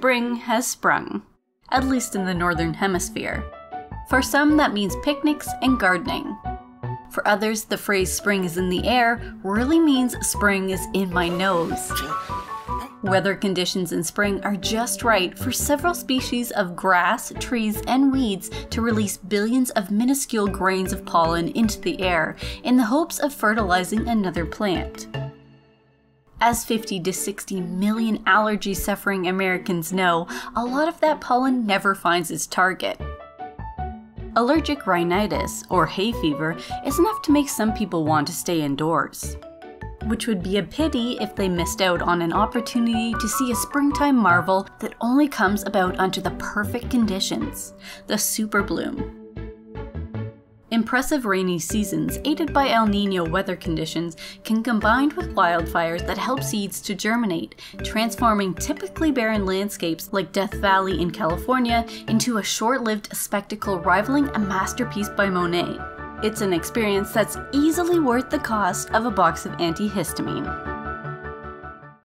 spring has sprung, at least in the northern hemisphere. For some, that means picnics and gardening. For others, the phrase spring is in the air really means spring is in my nose. Weather conditions in spring are just right for several species of grass, trees, and weeds to release billions of minuscule grains of pollen into the air in the hopes of fertilizing another plant. As 50 to 60 million allergy-suffering Americans know, a lot of that pollen never finds its target. Allergic rhinitis, or hay fever, is enough to make some people want to stay indoors. Which would be a pity if they missed out on an opportunity to see a springtime marvel that only comes about under the perfect conditions, the super bloom. Impressive rainy seasons, aided by El Niño weather conditions, can combine with wildfires that help seeds to germinate, transforming typically barren landscapes like Death Valley in California into a short-lived spectacle rivaling a masterpiece by Monet. It's an experience that's easily worth the cost of a box of antihistamine.